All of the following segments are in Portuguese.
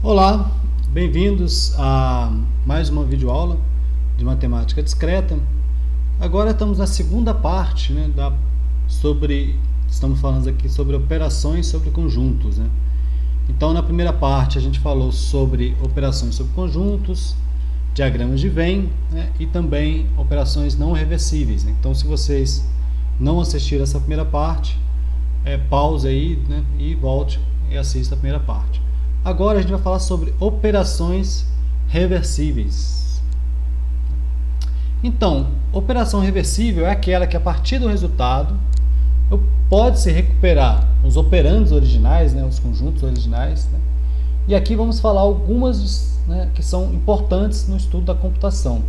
Olá, bem-vindos a mais uma videoaula de matemática discreta. Agora estamos na segunda parte, né, estamos falando aqui sobre operações sobre conjuntos, né? Então, na primeira parte a gente falou sobre operações sobre conjuntos, diagramas de Venn, né, e também operações não reversíveis, né? Então, se vocês não assistiram essa primeira parte, pause aí, né, e volte e assista a primeira parte. Agora a gente vai falar sobre operações reversíveis. Então, operação reversível é aquela que a partir do resultado pode-se recuperar os operandos originais, né, os conjuntos originais, né? E aqui vamos falar algumas, né, que são importantes no estudo da computação.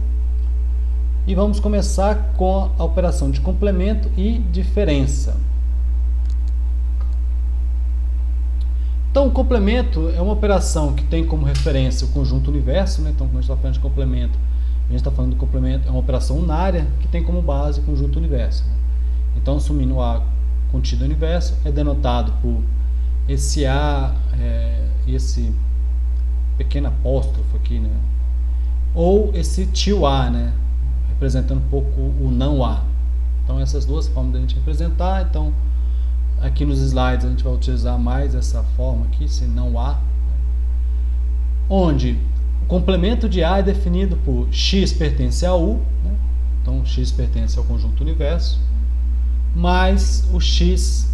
E vamos começar com a operação de complemento e diferença. Então, o complemento é uma operação que tem como referência o conjunto universo, né? Então, quando a gente está falando de complemento, a gente está falando de complemento, é uma operação unária que tem como base o conjunto universo, né? Então, assumindo A contido universo, é denotado por esse A e esse pequeno apóstrofo aqui, né? Ou esse tio A, né? Representando um pouco o não A. Então, essas duas formas de a gente representar. Então, aqui nos slides a gente vai utilizar mais essa forma aqui, se não A, né? Onde o complemento de A é definido por x pertence a U, né? Então x pertence ao conjunto universo, mas o x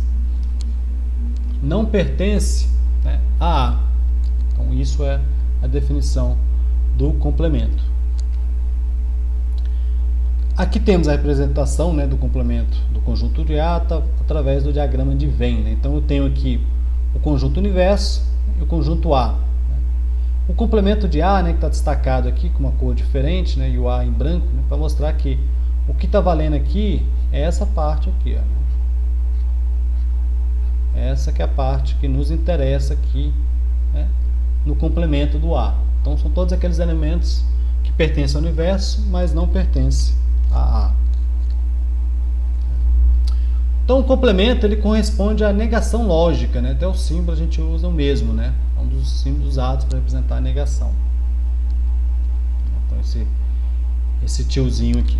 não pertence, né, a A. Então isso é a definição do complemento. Aqui temos a representação, né, do complemento do conjunto de A através do diagrama de Venn, né? Então eu tenho aqui o conjunto universo e o conjunto A, né? O complemento de A, né, que está destacado aqui com uma cor diferente, né, e o A em branco, né, para mostrar que o que está valendo aqui é essa parte aqui, ó, né? Essa que é a parte que nos interessa aqui, né, no complemento do A. Então são todos aqueles elementos que pertencem ao universo, mas não pertencem a. Então o complemento ele corresponde à negação lógica, né? Até o símbolo a gente usa o mesmo, né? É um dos símbolos usados para representar a negação. Então esse tiozinho aqui.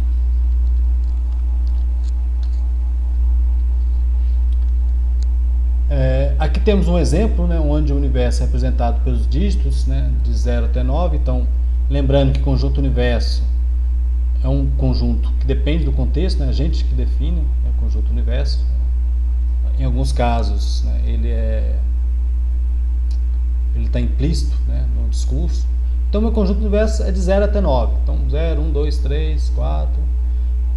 Aqui temos um exemplo, né, onde o universo é representado pelos dígitos, né, de 0 até 9. Então, lembrando que conjunto universo é um conjunto que depende do contexto, né? A gente que define, né, o conjunto universo. Em alguns casos, né, ele está implícito, né, no discurso. Então, meu conjunto universo é de 0 até 9. Então, 0, 1, 2, 3, 4.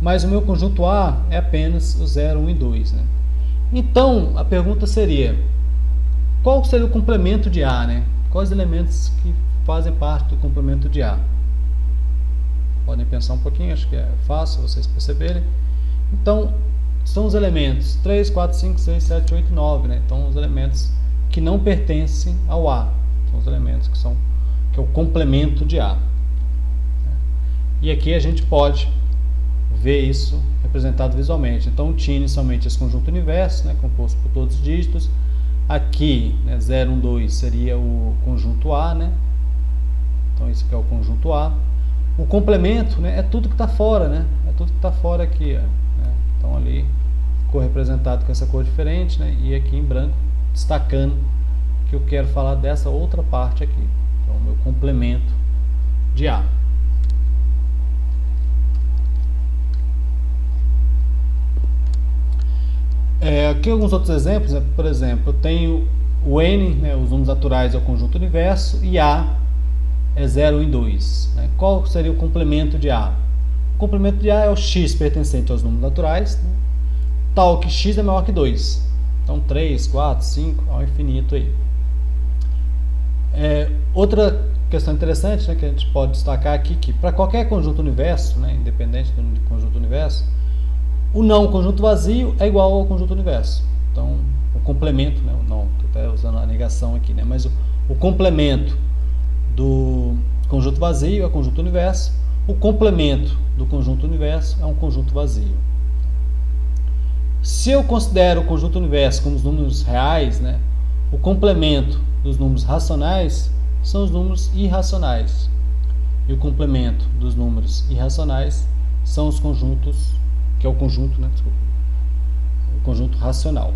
Mas o meu conjunto A é apenas o 0, 1 e 2. Né? Então, a pergunta seria, qual seria o complemento de A? Né? Quais elementos que fazem parte do complemento de A? Podem pensar um pouquinho, acho que é fácil vocês perceberem. Então, são os elementos 3, 4, 5, 6, 7, 8, 9. Né? Então, os elementos que não pertencem ao A. São os elementos que é o complemento de A. E aqui a gente pode ver isso representado visualmente. Então, tinha inicialmente esse conjunto universo, né, composto por todos os dígitos. Aqui, né, 0, 1, 2 seria o conjunto A. Né? Então, esse aqui é o conjunto A. O complemento, né, é tudo que está fora, né? É tudo que está fora aqui, ó, né? Então ali ficou representado com essa cor diferente, né? E aqui em branco, destacando que eu quero falar dessa outra parte aqui. Então, o meu complemento de A. Aqui alguns outros exemplos, né? Por exemplo, eu tenho o N, né, os números naturais é o conjunto universo, e A é 0, 1 e 2. Né? Qual seria o complemento de A? O complemento de A é o x pertencente aos números naturais, né? Tal que x é maior que 2. Então 3, 4, 5, ao infinito aí. Outra questão interessante, né, que a gente pode destacar aqui, que para qualquer conjunto universo, né, independente do conjunto universo, o não conjunto vazio é igual ao conjunto universo. Então, o complemento, né, o não, estou até usando a negação aqui, né, mas o complemento do conjunto vazio é o conjunto universo, o complemento do conjunto universo é um conjunto vazio. Se eu considero o conjunto universo como os números reais, né, o complemento dos números racionais são os números irracionais. E o complemento dos números irracionais são os conjuntos, que é o conjunto, né? Desculpa, o conjunto racional.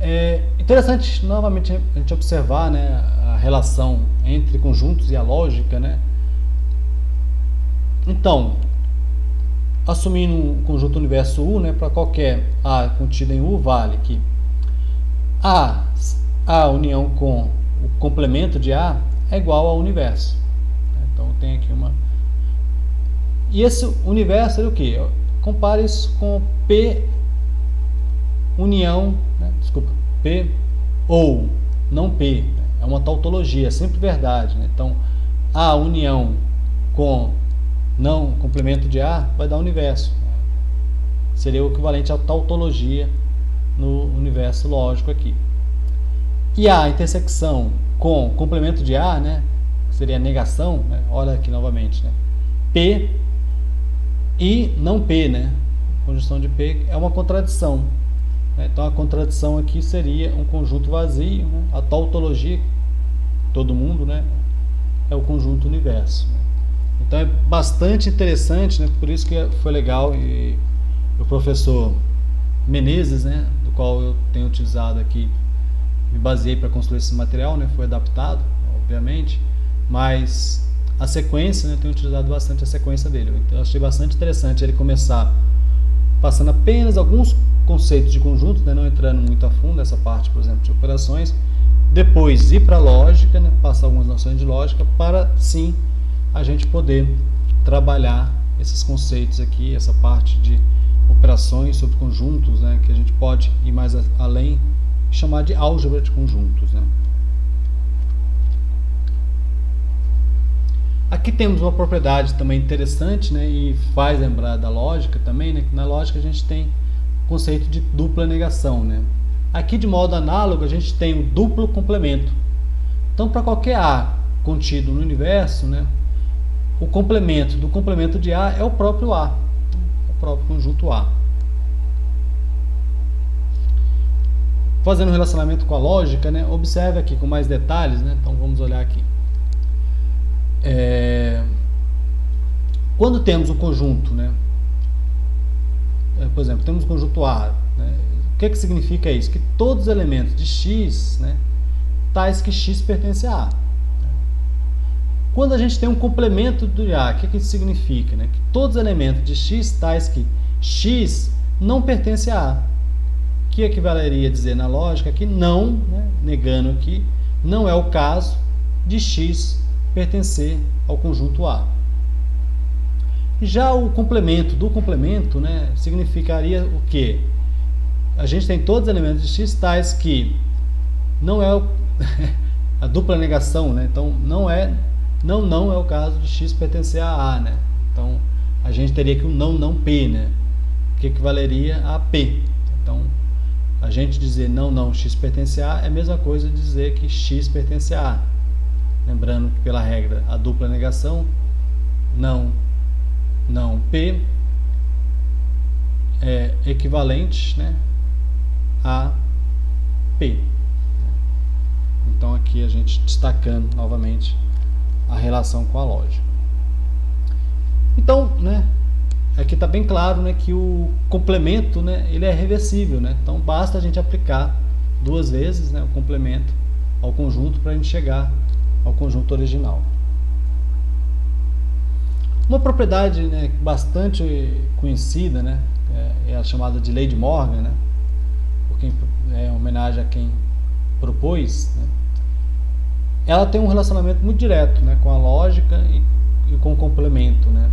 É interessante novamente a gente observar, né, a relação entre conjuntos e a lógica, né? Então, assumindo um conjunto universo U, né, para qualquer A contido em U, vale que A união com o complemento de A é igual ao universo. Então tem aqui uma... E esse universo é o que? Compare isso com P união, né? Desculpa, P ou não P, né? É uma tautologia, é sempre verdade, né? Então A união com não complemento de A vai dar universo, né? Seria o equivalente à tautologia no universo lógico aqui. E a intersecção com complemento de A, né, que seria a negação, né? Olha aqui novamente, né? P e não P, né? Conjunção de P é uma contradição. Então a contradição aqui seria um conjunto vazio, né? A tautologia, todo mundo, né, é o conjunto universo, né? Então é bastante interessante, né? Por isso que foi legal, e o professor Menezes, né, do qual eu tenho utilizado aqui, me baseei para construir esse material, né? Foi adaptado, obviamente, mas a sequência, né, eu tenho utilizado bastante a sequência dele. Então eu achei bastante interessante ele começar passando apenas alguns conceitos de conjunto, né, não entrando muito a fundo nessa parte, por exemplo, de operações, depois ir para a lógica, né, passar algumas noções de lógica, para sim a gente poder trabalhar esses conceitos aqui, essa parte de operações sobre conjuntos, né, que a gente pode ir mais além, chamar de álgebra de conjuntos, né. Aqui temos uma propriedade também interessante, né, e faz lembrar da lógica também, né, que na lógica a gente tem o conceito de dupla negação, né. Aqui, de modo análogo, a gente tem o duplo complemento. Então, para qualquer A contido no universo, né, o complemento do complemento de A é o próprio A, o próprio conjunto A. Fazendo um relacionamento com a lógica, né, observe aqui com mais detalhes, né, então vamos olhar aqui. Quando temos um conjunto, né, por exemplo, temos um conjunto A, né, o que significa isso? Que todos os elementos de X, né, tais que X pertence a A. Quando a gente tem um complemento de A, o que isso significa? Né? Que todos os elementos de X tais que X não pertence a A. Que equivaleria a dizer na lógica que não, né, negando que não é o caso de X pertencer ao conjunto A. Já o complemento do complemento, né, significaria o quê? A gente tem todos os elementos de X tais que não é a dupla negação, né? Então não é o caso de X pertencer a A, né? Então a gente teria que o não P, né, que equivaleria a P. Então a gente dizer não X pertence a A é a mesma coisa de dizer que X pertence a A. Lembrando que pela regra a dupla negação não P é equivalente, né, a P. Então aqui a gente destacando novamente a relação com a lógica. Então, né, aqui está bem claro, né, que o complemento, né, ele é reversível, né? Então basta a gente aplicar duas vezes, né, o complemento ao conjunto para a gente chegar ao conjunto original. Uma propriedade, né, bastante conhecida, né, é a chamada de lei de Morgan, né, porque é homenagem a quem propôs, né. Ela tem um relacionamento muito direto, né, com a lógica e com o complemento, né.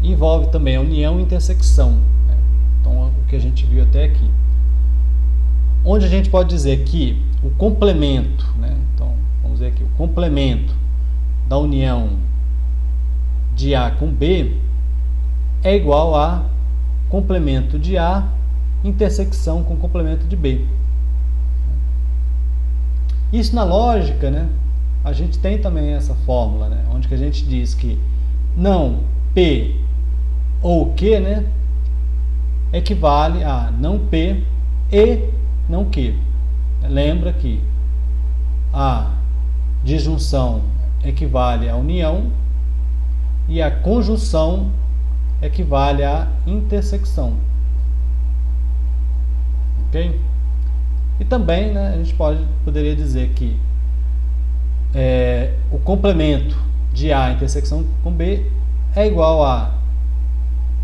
Envolve também a união e intersecção, né. Então o que a gente viu até aqui, onde a gente pode dizer que o complemento, né, então vamos ver aqui, o complemento da união de A com B é igual a complemento de A intersecção com complemento de B. Isso na lógica, né, a gente tem também essa fórmula, né, onde que a gente diz que não P ou Q, né, equivale a não P e não Q. Lembra que a disjunção equivale à união e a conjunção equivale à intersecção. Ok? E também, né, a gente poderia dizer que o complemento de A intersecção com B é igual a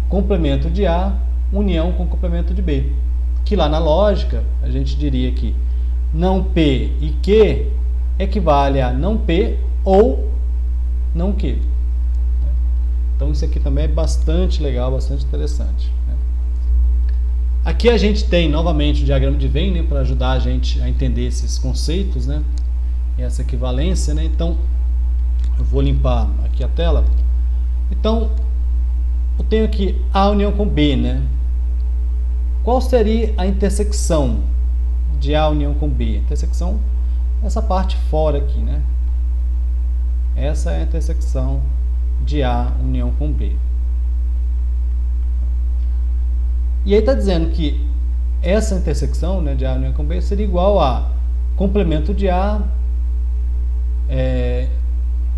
complemento de A união com complemento de B. Que lá na lógica a gente diria que não P e Q equivale a não P ou não Q. Então isso aqui também é bastante legal, bastante interessante. Aqui a gente tem novamente o diagrama de Venn, né, para ajudar a gente a entender esses conceitos, né, e essa equivalência, né. Então eu vou limpar aqui a tela. Então eu tenho aqui A união com B, né. Qual seria a intersecção de A união com B? A intersecção, essa parte fora aqui, né? Essa é a intersecção de A união com B. E aí está dizendo que essa intersecção, né, de A união com B seria igual a complemento de A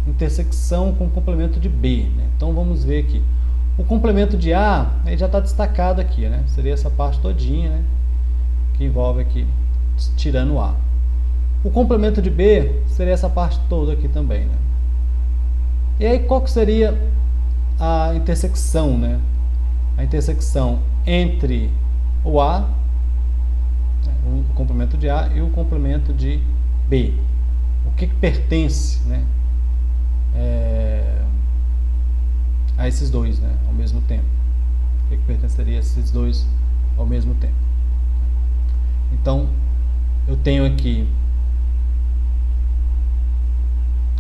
intersecção com complemento de B, né? Então vamos ver aqui. O complemento de A ele já está destacado aqui, né? Seria essa parte todinha, né, que envolve aqui, tirando A. O complemento de B seria essa parte toda aqui também, né? E aí qual que seria a intersecção, né? A intersecção entre o A, o complemento de A, e o complemento de B. O que pertence, né, a esses dois, né, ao mesmo tempo? O que pertenceria a esses dois ao mesmo tempo? Então, eu tenho aqui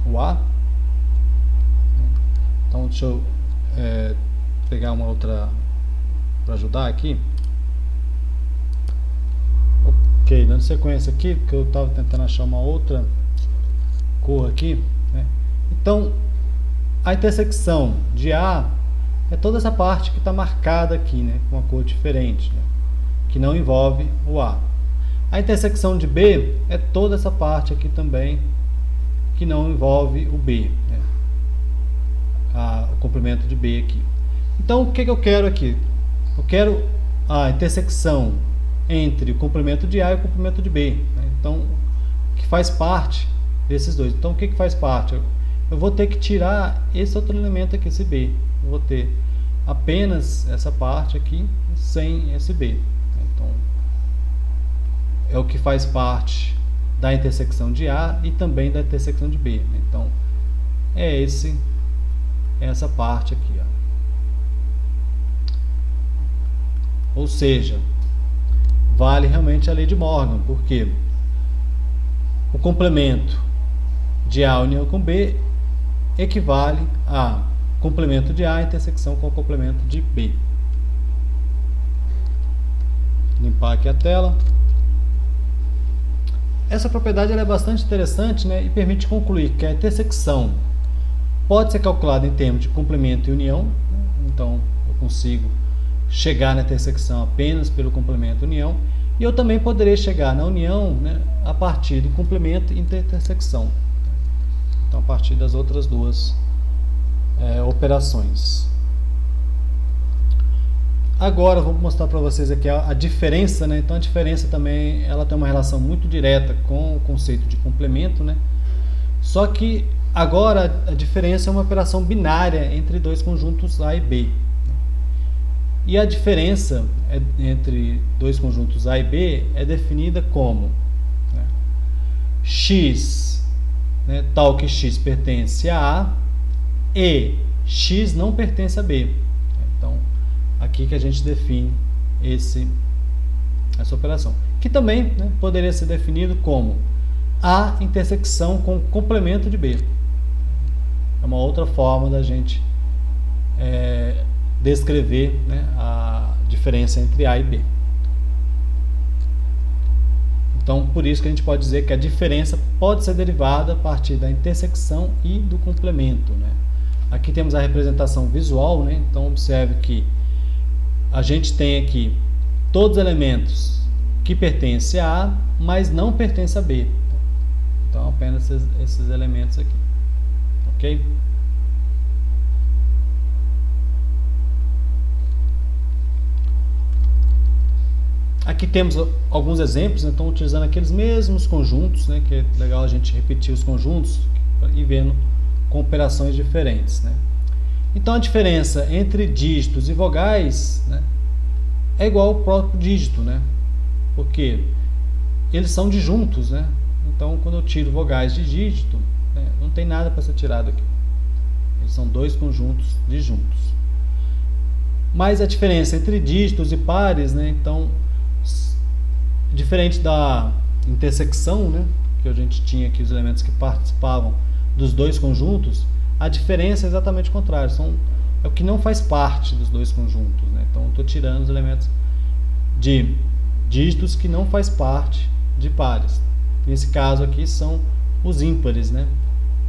o A. Então, deixa eu pegar uma outra para ajudar aqui. Ok, dando sequência aqui, porque eu estava tentando achar uma outra cor aqui, né? Então, a intersecção de A é toda essa parte que está marcada aqui, né, com uma cor diferente, né, que não envolve o A. A intersecção de B é toda essa parte aqui também, que não envolve o B, né, o complemento de B aqui. Então, o que eu quero aqui? Eu quero a intersecção entre o complemento de A e o complemento de B, né? Então, que faz parte desses dois. Então, o que faz parte? Eu vou ter que tirar esse outro elemento aqui, esse B. Eu vou ter apenas essa parte aqui sem esse B. Então, é o que faz parte da intersecção de A e também da intersecção de B. Então, é essa parte aqui, ó. Ou seja, vale realmente a lei de Morgan, porque o complemento de A união com B equivale a complemento de A intersecção com o complemento de B. Vou limpar aqui a tela. Essa propriedade ela é bastante interessante, né, e permite concluir que a intersecção pode ser calculada em termos de complemento e união, né? Então eu consigo chegar na intersecção apenas pelo complemento e união, e eu também poderia chegar na união, né, a partir do complemento e da intersecção. Então, a partir das outras duas operações. Agora, vou mostrar para vocês aqui a diferença, né? Então, a diferença também ela tem uma relação muito direta com o conceito de complemento, né? Só que agora a diferença é uma operação binária entre dois conjuntos A e B. E a diferença entre dois conjuntos A e B é definida como, né, x, né, tal que x pertence a A e x não pertence a B. Então, aqui que a gente define essa operação, que também, né, poderia ser definido como A intersecção com complemento de B. É uma outra forma da gente descrever, né, a diferença entre A e B. Então, por isso que a gente pode dizer que a diferença pode ser derivada a partir da intersecção e do complemento, né? Aqui temos a representação visual, né? Então, observe que a gente tem aqui todos os elementos que pertence a A, mas não pertence a B. Então, apenas esses elementos aqui. Ok? Aqui temos alguns exemplos, então utilizando aqueles mesmos conjuntos, né, que é legal a gente repetir os conjuntos e vendo com operações diferentes, né. Então a diferença entre dígitos e vogais, né, é igual ao próprio dígito, né, porque eles são disjuntos, né. Então quando eu tiro vogais de dígito, né, não tem nada para ser tirado aqui. Eles são dois conjuntos disjuntos. Mas a diferença entre dígitos e pares, né, então diferente da intersecção, né, que a gente tinha aqui os elementos que participavam dos dois conjuntos, a diferença é exatamente o contrário, é o que não faz parte dos dois conjuntos, né? Então estou tirando os elementos de dígitos que não faz parte de pares. Nesse caso aqui são os ímpares, né?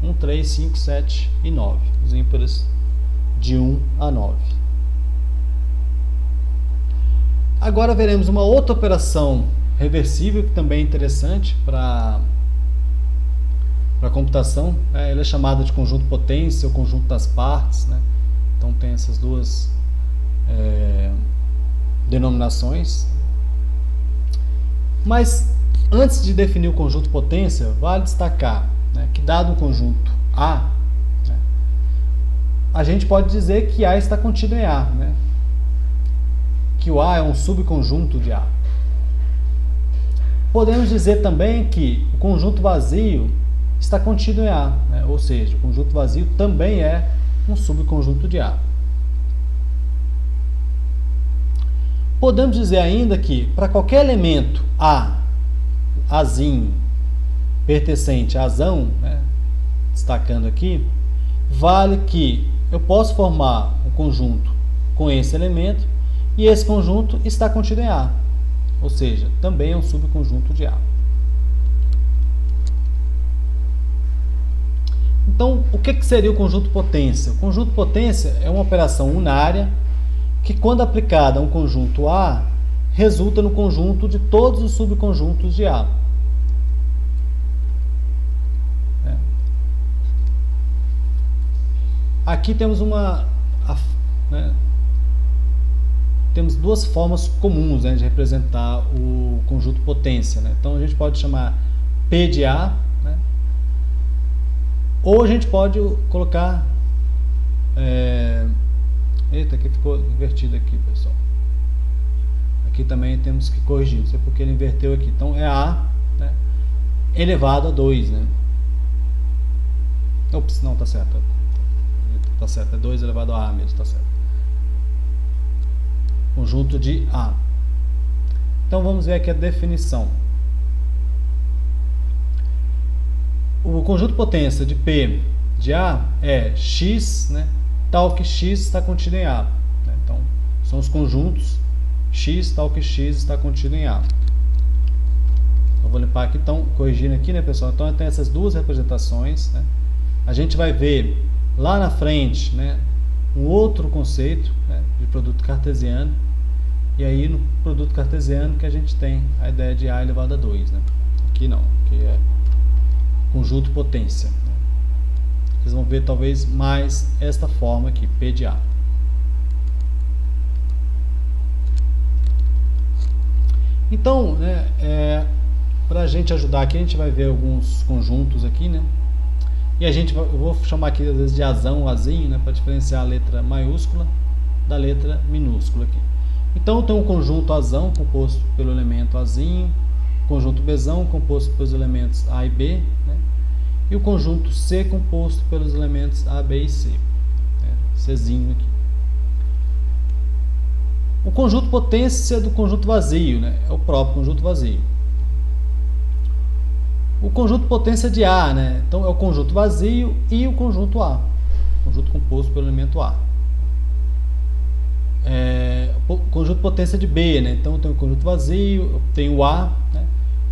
1, 3, 5, 7 e 9, os ímpares de 1 a 9. Agora veremos uma outra operação reversível, que também é interessante para a computação. Ela é chamada de conjunto potência ou conjunto das partes, né? Então tem essas duas denominações. Mas antes de definir o conjunto potência, vale destacar, né, que dado o conjunto A, né, a gente pode dizer que A está contido em A, né? Que o A é um subconjunto de A. Podemos dizer também que o conjunto vazio está contido em A, né? Ou seja, o conjunto vazio também é um subconjunto de A. Podemos dizer ainda que para qualquer elemento A, Azinho, pertencente a Azão, né, destacando aqui, vale que eu posso formar um conjunto com esse elemento e esse conjunto está contido em A. Ou seja, também é um subconjunto de A. Então, o que seria o conjunto potência? O conjunto potência é uma operação unária que, quando aplicada a um conjunto A, resulta no conjunto de todos os subconjuntos de A. Aqui temos temos duas formas comuns, né, de representar o conjunto potência, né? Então a gente pode chamar P de A, né? Ou a gente pode colocar eita, aqui ficou invertido aqui, pessoal. Aqui também temos que corrigir, não sei porque ele inverteu aqui. Então é A, né, elevado a 2, né? Ops, não, tá certo. Tá certo, é 2 elevado a A mesmo, tá certo. Conjunto de A. Então vamos ver aqui a definição. O conjunto potência de P de A é X, né, tal que X está contido em A, né? Então são os conjuntos X tal que X está contido em A. Eu vou limpar aqui, então, corrigindo aqui, né, pessoal? Então tem essas duas representações, né? A gente vai ver lá na frente, né, um outro conceito, né, de produto cartesiano, e aí no produto cartesiano que a gente tem a ideia de A elevado a 2, né? Aqui não, aqui é conjunto potência, né? Vocês vão ver talvez mais esta forma aqui, P de A. Então, né, para a gente ajudar aqui, a gente vai ver alguns conjuntos aqui, né? E eu vou chamar aqui às vezes de Azão, Azinho, né, para diferenciar a letra maiúscula da letra minúscula aqui. Então tem um conjunto Azão composto pelo elemento Azinho, conjunto Bzão composto pelos elementos A e B, né, e o conjunto C composto pelos elementos A, B e C, né, Czinho aqui. O conjunto potência do conjunto vazio, né, é o próprio conjunto vazio. O conjunto potência de A, né, então é o conjunto vazio e o conjunto A, conjunto composto pelo elemento A. O conjunto potência de B, né, então eu tenho o conjunto vazio, eu tenho o A, né,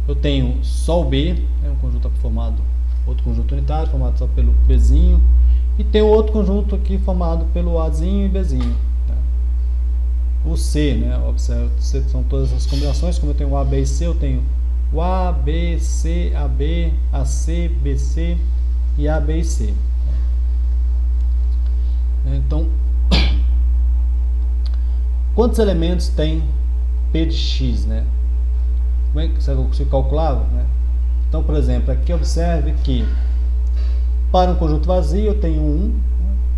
eu tenho só o B, né, um conjunto formado, outro conjunto unitário formado só pelo Bzinho, e tem outro conjunto aqui formado pelo Azinho e Bzinho, né. o C, né? Observe, são todas as combinações. Como eu tenho o A, B e C, eu tenho o A, B, C, AB, AC, BC e A, B e C. Então, quantos elementos tem P de X, né? Como é que você consigo calcular, né? Então, por exemplo, aqui observe que para um conjunto vazio eu tenho 1,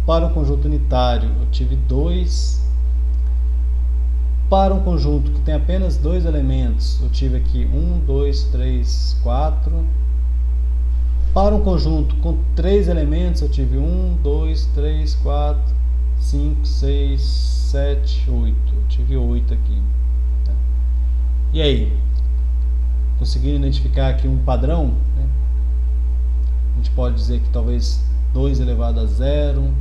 para um conjunto unitário eu tive 2, para um conjunto que tem apenas 2 elementos eu tive aqui 1, 2, 3, 4, para um conjunto com 3 elementos eu tive 1, 2, 3, 4, 5, 6, 7, 8, eu tive 8 aqui. E aí? Conseguiram identificar aqui um padrão, né? A gente pode dizer que talvez 2 elevado a 0,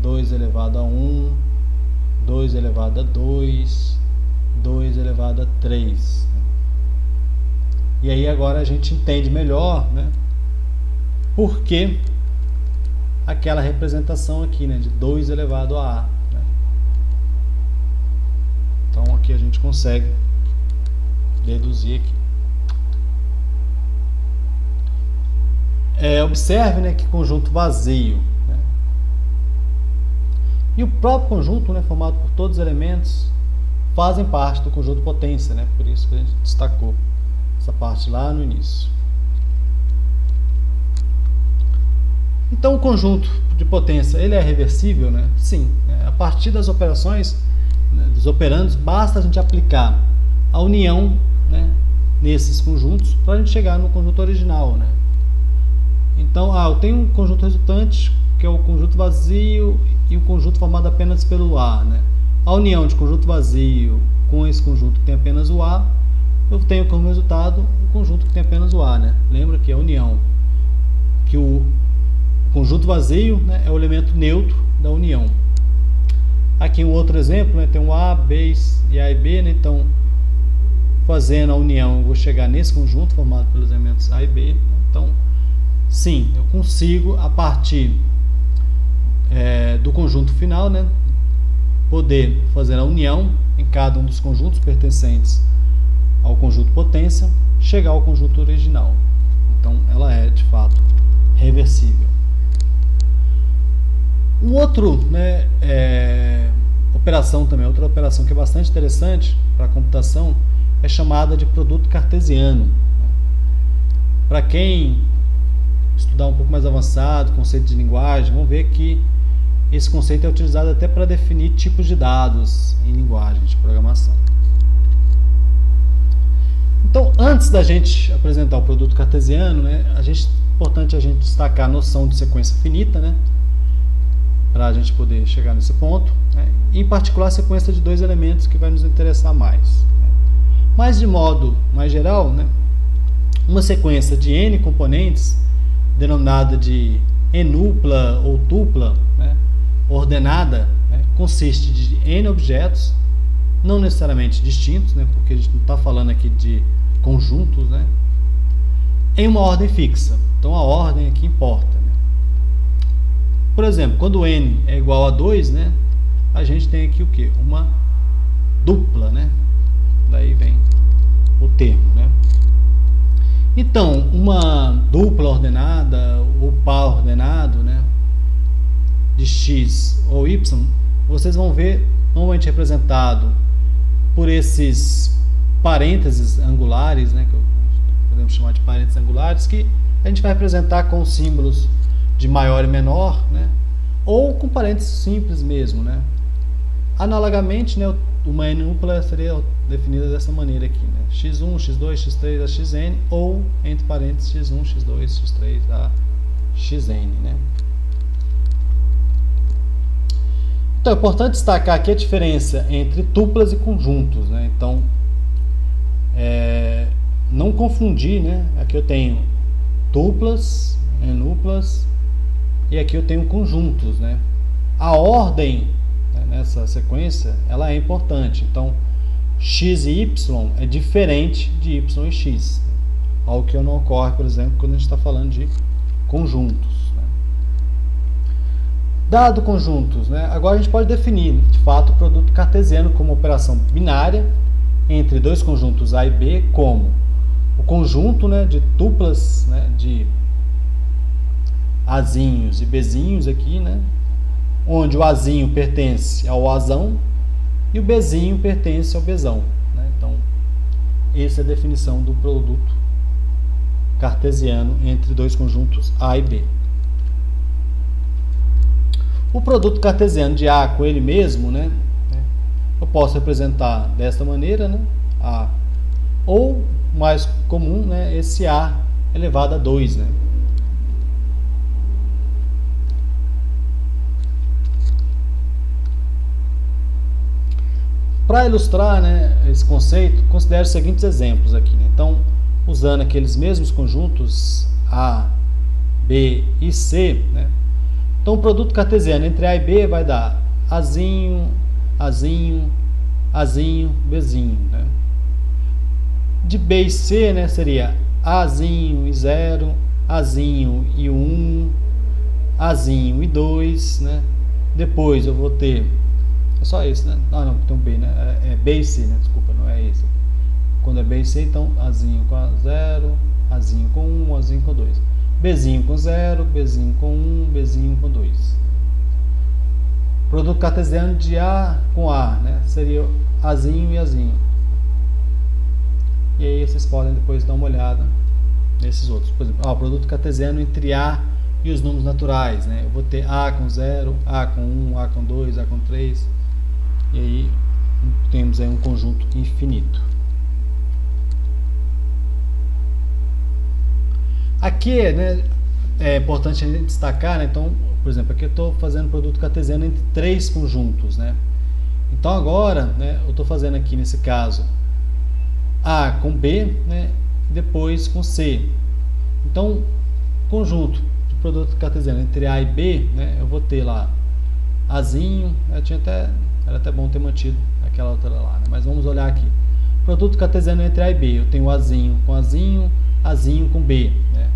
2 elevado a 1, 2 elevado a 2, 2 elevado a 3. E aí agora a gente entende melhor, né, por que aquela representação aqui, né, de 2 elevado a A. Né? Então aqui a gente consegue deduzir aqui. Observe, né, que conjunto vazio, né? E o próprio conjunto, né, formado por todos os elementos, fazem parte do conjunto potência, né? Por isso que a gente destacou essa parte lá no início. Então o conjunto de potência, ele é reversível, né? Sim. A partir das operações, né, dos operandos, basta a gente aplicar a união, né, nesses conjuntos para a gente chegar no conjunto original, né? Então, eu tenho um conjunto resultante, que é o conjunto vazio e o conjunto formado apenas pelo A, né? A união de conjunto vazio com esse conjunto que tem apenas o A, eu tenho como resultado um conjunto que tem apenas o A, né? Lembra que a união, que o conjunto vazio, né, é o elemento neutro da união. Aqui um outro exemplo, né, tem um A, B e A e B, né? Então, fazendo a união, eu vou chegar nesse conjunto formado pelos elementos A e B. Então, sim, eu consigo, a partir do conjunto final, né, poder fazer a união em cada um dos conjuntos pertencentes ao conjunto potência, chegar ao conjunto original. Então, ela é, de fato, reversível. Outro, né, operação também, outra operação que é bastante interessante para a computação, é chamada de produto cartesiano. Para quem estudar um pouco mais avançado, conceito de linguagem, vão ver que esse conceito é utilizado até para definir tipos de dados em linguagem de programação. Então, antes da gente apresentar o produto cartesiano, né, importante a gente destacar a noção de sequência finita, né, para a gente poder chegar nesse ponto, né, e em particular a sequência de 2 elementos que vai nos interessar mais. Mas de modo mais geral, né, uma sequência de n componentes, denominada de enupla ou tupla, né, ordenada, né, consiste de n objetos, não necessariamente distintos, né, porque a gente não está falando aqui de conjuntos, né, em uma ordem fixa. Então a ordem aqui importa. Né. Por exemplo, quando n é igual a 2, né, a gente tem aqui o quê? Uma dupla, né? Daí vem o termo, né? Então, uma dupla ordenada ou par ordenado, né, de x ou y, vocês vão ver normalmente representado por esses parênteses angulares, né, que podemos chamar de parênteses angulares, que a gente vai representar com símbolos de maior e menor, né, ou com parênteses simples mesmo, né. Analogamente, né, uma enupla seria definida dessa maneira aqui, né? x1, x2, x3 a xn, ou entre parênteses x1, x2, x3 a xn, né? Então é importante destacar aqui a diferença entre tuplas e conjuntos, né? Então, não confundir, né? Aqui eu tenho tuplas, enuplas, e aqui eu tenho conjuntos, né? A ordem, né, nessa sequência, ela é importante. Então, x e y é diferente de y e x, algo que não ocorre, por exemplo, quando a gente está falando de conjuntos. Né? Dado conjuntos, né? Agora a gente pode definir, de fato, o produto cartesiano como operação binária entre dois conjuntos A e B, como o conjunto, né, de tuplas, né, de Azinhos e Bzinhos aqui, né, onde o Azinho pertence ao Azão e o Bzinho pertence ao Bzão, né? Então, essa é a definição do produto cartesiano entre dois conjuntos A e B. O produto cartesiano de A com ele mesmo, né, eu posso representar desta maneira, né, A, ou mais comum, né, esse A elevado a 2, né. Para ilustrar, né, esse conceito, considere os seguintes exemplos aqui, né. Então, usando aqueles mesmos conjuntos A, B e C, né, então o produto cartesiano entre A e B vai dar Azinho, Azinho, Azinho, Bzinho, né. De B e C, né, seria Azinho e 0, Azinho e 1, Azinho e 2, né. Depois eu vou ter, é só esse, né? Ah, não, tem um B, né? É B e C, né? Desculpa, não é esse. Quando é B e C, então Azinho com 0, Azinho com 1, Azinho com 2. Bzinho com 0, Bzinho com 1, Bzinho com 2. Produto cartesiano de A com A, né? Seria Azinho e Azinho. E aí vocês podem depois dar uma olhada nesses outros. Por exemplo, o produto cartesiano entre A e os números naturais, né? Eu vou ter A com 0, A com 1, A com 2, A com 3. E aí temos aí um conjunto infinito. Aqui, né, é importante a gente destacar, né? Então, por exemplo, aqui eu estou fazendo produto cartesiano entre três conjuntos, né? Então agora, né, eu estou fazendo aqui nesse caso A com B, né, depois com C. Então, conjunto de produto cartesiano entre A e B, né, eu vou ter lá Azinho, era até bom ter mantido aquela outra lá, né? Mas vamos olhar aqui. Produto cartesiano entre A e B, eu tenho Azinho com Azinho, Azinho com B, né?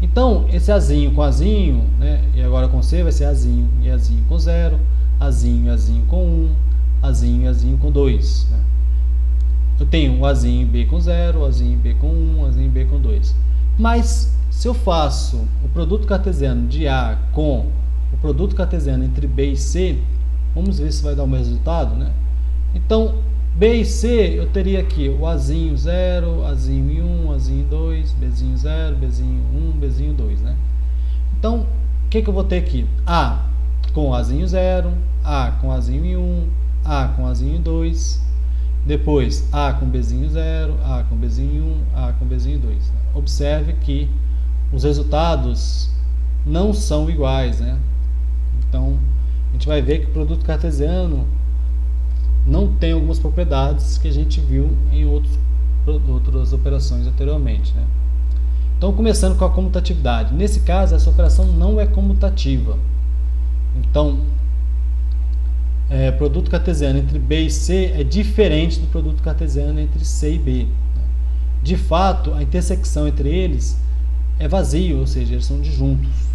Então, esse Azinho com Azinho, né, e agora com C vai ser Azinho e Azinho com 0, Azinho e Azinho com 1, Azinho e Azinho com 2, né? Eu tenho o Azinho e B com 0, Azinho e B com 1, Azinho e B com 2. Mas, se eu faço o produto cartesiano de A com o produto cartesiano entre B e C, vamos ver se vai dar o mesmo resultado, né? Então, B e C, eu teria aqui o Azinho 0, Azinho e 1, Azinho e 2, Bzinho 0, Bzinho 1, Bzinho 2, né? Então, o que eu vou ter aqui? A com Azinho 0, A com Azinho e 1, A com Azinho e 2, depois A com Bzinho 0, A com Bzinho 1, A com Bzinho 2. Observe que os resultados não são iguais, né? Então, a gente vai ver que o produto cartesiano não tem algumas propriedades que a gente viu em outras operações anteriormente, né? Então, começando com a comutatividade. Nesse caso, essa operação não é comutativa. Então, produto cartesiano entre B e C é diferente do produto cartesiano entre C e B. De fato, a intersecção entre eles é vazio, ou seja, eles são disjuntos.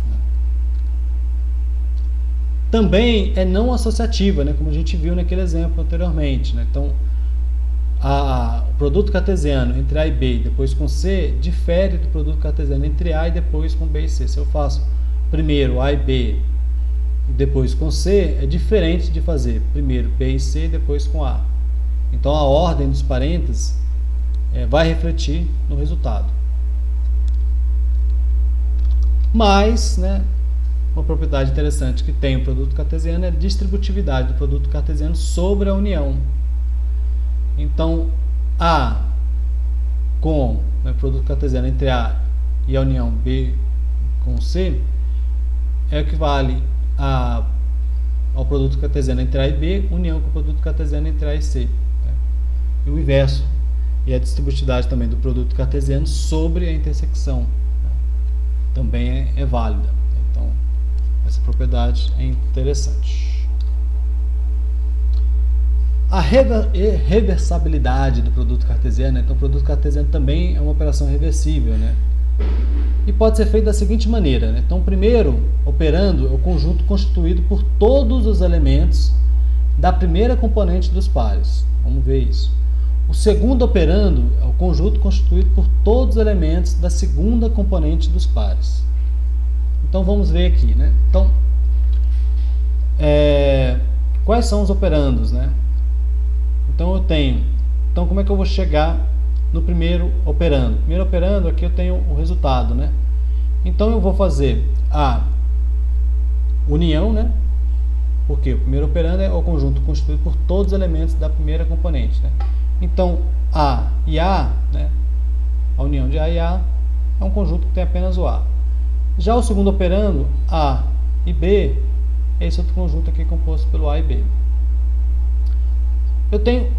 Também é não associativa, né, como a gente viu naquele exemplo anteriormente, né? Então, o produto cartesiano entre A e B e depois com C difere do produto cartesiano entre A e depois com B e C. Se eu faço primeiro A e B e depois com C, é diferente de fazer primeiro B e C e depois com A. Então, a ordem dos parênteses vai refletir no resultado. Mas, né, uma propriedade interessante que tem o produto cartesiano é a distributividade do produto cartesiano sobre a união. Então, A com o produto cartesiano entre A e a união B com C equivale ao produto cartesiano entre A e B, união com o produto cartesiano entre A e C, né? E o inverso, e a distributividade também do produto cartesiano sobre a intersecção, né, também é válida. Então, essa propriedade é interessante. A reversibilidade do produto cartesiano, então o produto cartesiano também é uma operação reversível, né? E pode ser feito da seguinte maneira, né? Então, primeiro operando é o conjunto constituído por todos os elementos da primeira componente dos pares. Vamos ver isso. O segundo operando é o conjunto constituído por todos os elementos da segunda componente dos pares. Então vamos ver aqui, né? Então, quais são os operandos, né? Então como é que eu vou chegar no primeiro operando? Primeiro operando, aqui eu tenho o resultado, né? Então eu vou fazer a união, né? Porque o primeiro operando é o conjunto constituído por todos os elementos da primeira componente, né? Então A e A, né? A união de A e A é um conjunto que tem apenas o A. Já o segundo operando, A e B, é esse outro conjunto aqui composto pelo A e B. Eu tenho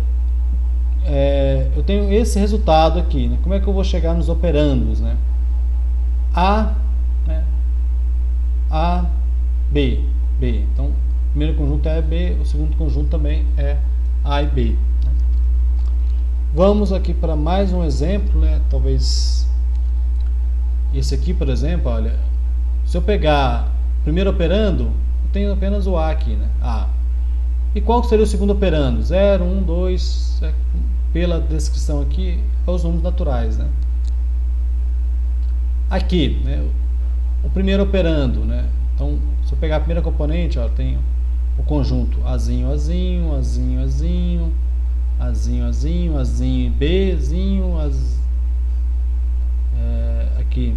esse resultado aqui, né? Como é que eu vou chegar nos operandos, né? A, né? A, B, B. Então, o primeiro conjunto é A e B, o segundo conjunto também é A e B. Né? Vamos aqui para mais um exemplo, né? Talvez esse aqui, por exemplo, olha, se eu pegar o primeiro operando, eu tenho apenas o A aqui, né? A. E qual seria o segundo operando? 0, 1, 2, pela descrição aqui, é os números naturais, né? Aqui, né, o primeiro operando, né? Então, se eu pegar a primeira componente, ó, tenho o conjunto Azinho, Azinho, Azinho, Azinho, Azinho, Azinho, Azinho e Bzinho, aqui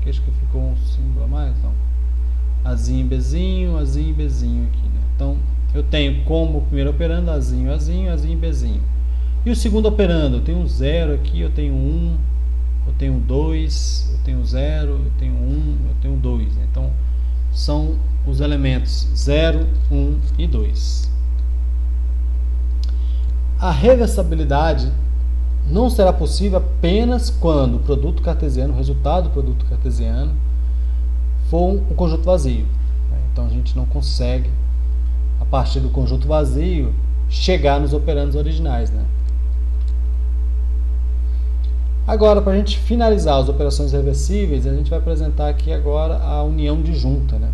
acho que ficou um símbolo a mais, não. Azinho e Bzinho aqui, né? Então, eu tenho como primeiro operando Azinho, Azinho, Azinho e Bzinho. E o segundo operando, eu tenho um 0 aqui, eu tenho 1, eu tenho 2, eu tenho 0, eu tenho 1, eu tenho 2. Né? Então, são os elementos 0, 1 e 2. A reversibilidade não será possível apenas quando o produto cartesiano, o resultado do produto cartesiano, for um conjunto vazio. Então a gente não consegue, a partir do conjunto vazio, chegar nos operandos originais, né? Agora, para a gente finalizar as operações reversíveis, a gente vai apresentar aqui agora a união disjunta, né?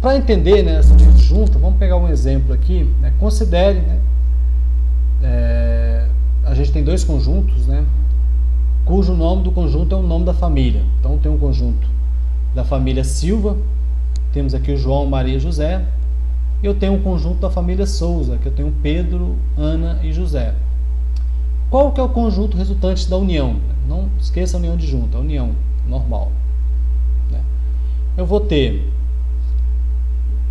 Para entender, né, essa união disjunta, vamos pegar um exemplo aqui, né? Considere, né, a gente tem dois conjuntos, né, cujo nome do conjunto é o nome da família. Então tem um conjunto da família Silva, temos aqui o João, Maria e José. E eu tenho um conjunto da família Souza, que eu tenho Pedro, Ana e José. Qual que é o conjunto resultante da união? Não esqueça a união disjunta, a união normal, né? Eu vou ter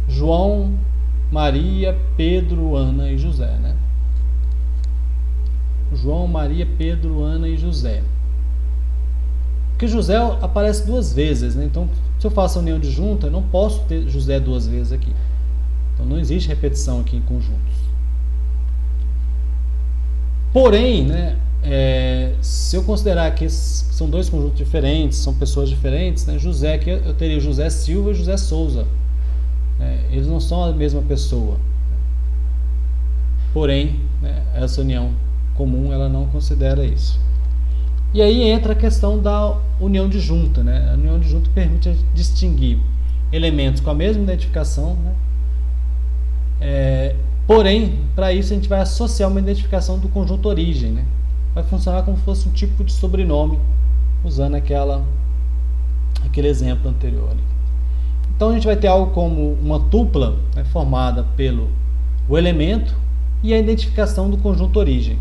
João, Maria, Pedro, Ana e José, né? João, Maria, Pedro, Ana e José. Porque José aparece duas vezes, né? Então, se eu faço a união disjunta, eu não posso ter José duas vezes aqui. Então, não existe repetição aqui em conjuntos. Porém, né, se eu considerar que são dois conjuntos diferentes, são pessoas diferentes, né? José, aqui eu teria José Silva e José Souza. Eles não são a mesma pessoa. Porém, né, essa união comum, ela não considera isso. E aí entra a questão da união disjunta, né? A união disjunta permite distinguir elementos com a mesma identificação, né? Porém, para isso a gente vai associar uma identificação do conjunto origem, né? Vai funcionar como se fosse um tipo de sobrenome, usando aquele exemplo anterior ali. Então a gente vai ter algo como uma tupla, né, formada pelo o elemento e a identificação do conjunto origem.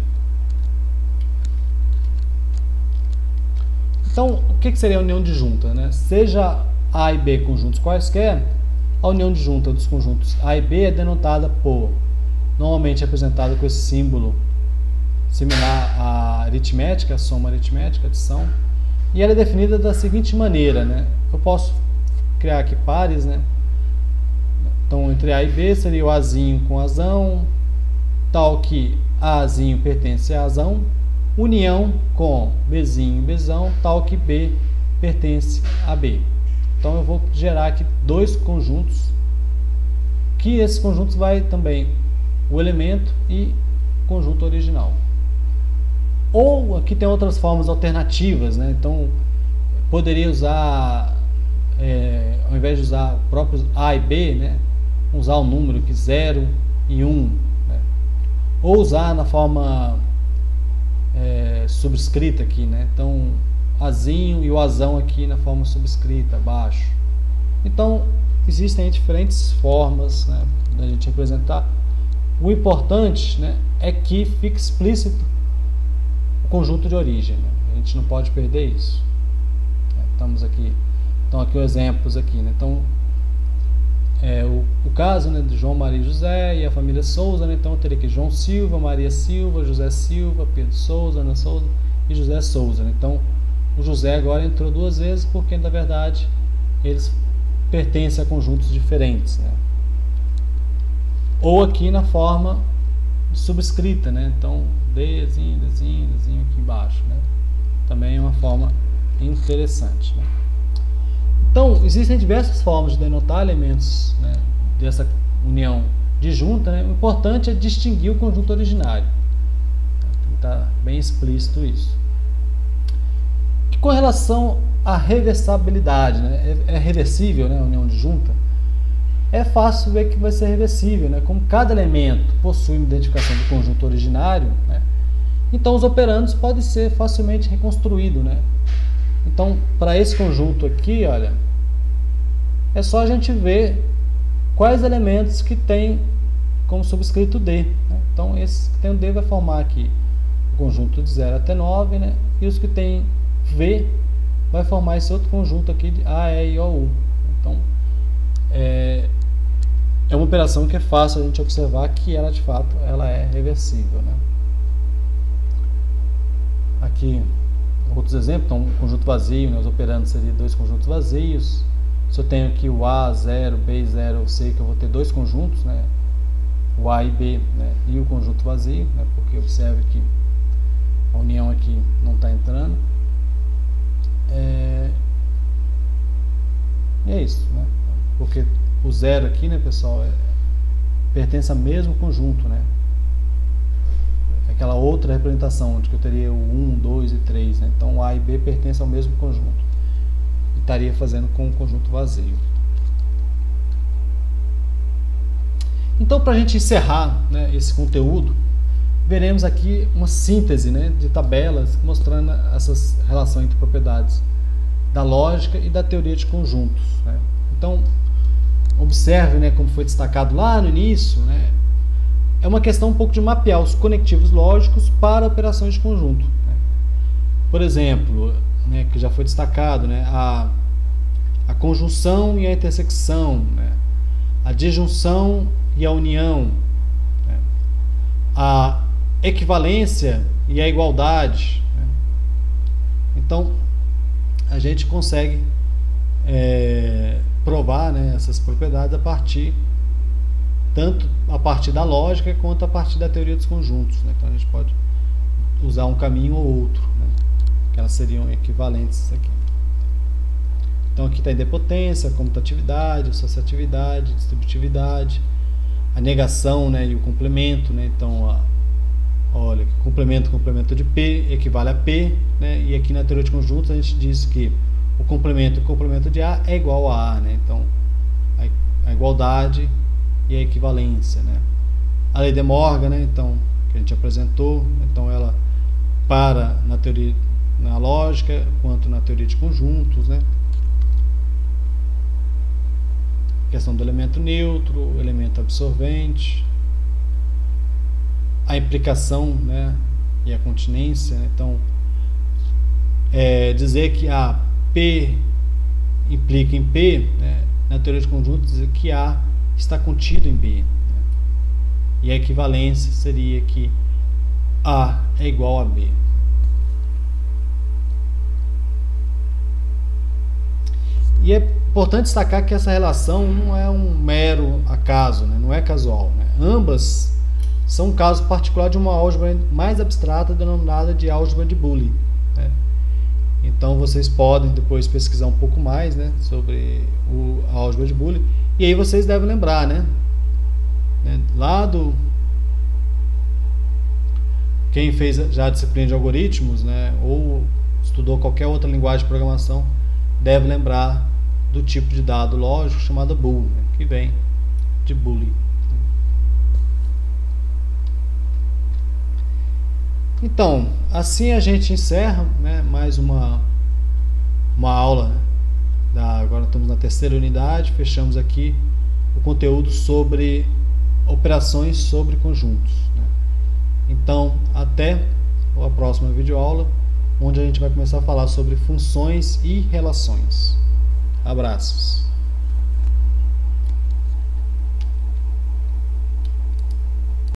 Então, o que seria a união disjunta, né? Seja A e B conjuntos quaisquer, a união disjunta dos conjuntos A e B é denotada por, normalmente representada com esse símbolo similar à aritmética, a soma aritmética, adição, e ela é definida da seguinte maneira, né? Eu posso criar aqui pares, né? Então, entre A e B seria o Azinho com Azão, tal que Azinho pertence a Azão, união com Bzinho e Bzão, tal que B pertence a B. Então eu vou gerar aqui dois conjuntos, que esses conjuntos vai também o elemento e conjunto original. Ou aqui tem outras formas alternativas, né? Então poderia usar, ao invés de usar o próprio A e B, né? Usar o número que 0 e 1, né? Ou usar na forma subscrita aqui, né? Então Azinho e o Azão aqui na forma subscrita, abaixo. Então existem diferentes formas, né, da gente representar. O importante, né, é que fique explícito o conjunto de origem, né? A gente não pode perder isso. Estamos aqui, então aqui os exemplos aqui, né? Então o caso, né, de João, Maria e José e a família Souza, né? Então eu teria aqui João Silva, Maria Silva, José Silva, Pedro Souza, Ana Souza e José Souza, né? Então o José agora entrou duas vezes porque na verdade eles pertencem a conjuntos diferentes, né? Ou aqui na forma subscrita, né? Então Dzinho aqui embaixo, né? Também é uma forma interessante, né? Então existem diversas formas de denotar elementos, né, dessa união disjunta, né? O importante é distinguir o conjunto originário. Está bem explícito isso. E com relação à reversibilidade, né? É reversível, né, a união disjunta? É fácil ver que vai ser reversível, né? Como cada elemento possui uma identificação do conjunto originário, né? Então os operandos podem ser facilmente reconstruídos, né? Então, para esse conjunto aqui, olha, é só a gente ver quais elementos que tem como subscrito D, né? Então, esse que tem o D vai formar aqui o conjunto de 0 até 9, né? E os que tem V vai formar esse outro conjunto aqui de A, E, I, O, U. Então, é uma operação que é fácil a gente observar que ela, de fato, ela é reversível, né? Aqui outros exemplos, então, um conjunto vazio, né, os operandos seriam dois conjuntos vazios. Se eu tenho aqui o A, 0, B, 0, eu sei que eu vou ter dois conjuntos, né, o A e B, né, e o conjunto vazio, né, porque observe que a união aqui não está entrando. E é isso, né, porque o 0 aqui, né, pessoal, pertence ao mesmo conjunto, né. Aquela outra representação, onde eu teria o 1, 2 e 3, né? Então o A e B pertencem ao mesmo conjunto. E estaria fazendo com um conjunto vazio. Então, para a gente encerrar, né, esse conteúdo, veremos aqui uma síntese, né, de tabelas mostrando essas relações entre propriedades da lógica e da teoria de conjuntos, né? Então, observe, né, como foi destacado lá no início, né, é uma questão um pouco de mapear os conectivos lógicos para operações de conjunto, né? Por exemplo, né, que já foi destacado, né, a conjunção e a intersecção, né, a disjunção e a união, né, a equivalência e a igualdade, né? Então, a gente consegue provar, né, essas propriedades tanto a partir da lógica quanto a partir da teoria dos conjuntos, né? Então a gente pode usar um caminho ou outro, né, que elas seriam equivalentes aqui. Então aqui está a idempotência, a comutatividade, associatividade, distributividade, a negação, né, e o complemento, né? Então olha, complemento de P equivale a P, né? E aqui na teoria de conjuntos a gente diz que o complemento e o complemento de A é igual a A, né? Então a igualdade e a equivalência, né? A lei de Morgan, né, então, que a gente apresentou, então ela para na teoria, na lógica, quanto na teoria de conjuntos, né? Questão do elemento neutro, elemento absorvente, a implicação, né, e a continência, né? Então, dizer que a P implica em P, né, na teoria de conjuntos, dizer que A está contido em B, né? E a equivalência seria que A é igual a B. E é importante destacar que essa relação não é um mero acaso, né? Não é casual, né? Ambas são um caso particular de uma álgebra mais abstrata denominada de álgebra de Boole, né? Então vocês podem depois pesquisar um pouco mais, né, sobre a álgebra de Boole. E aí vocês devem lembrar, né, lá Quem fez já a disciplina de algoritmos, né, ou estudou qualquer outra linguagem de programação, deve lembrar do tipo de dado lógico chamado bool, né, que vem de boolean. Então, assim a gente encerra, né, mais uma aula. Agora estamos na terceira unidade, fechamos aqui o conteúdo sobre operações sobre conjuntos, né? Então, até a próxima videoaula, onde a gente vai começar a falar sobre funções e relações. Abraços!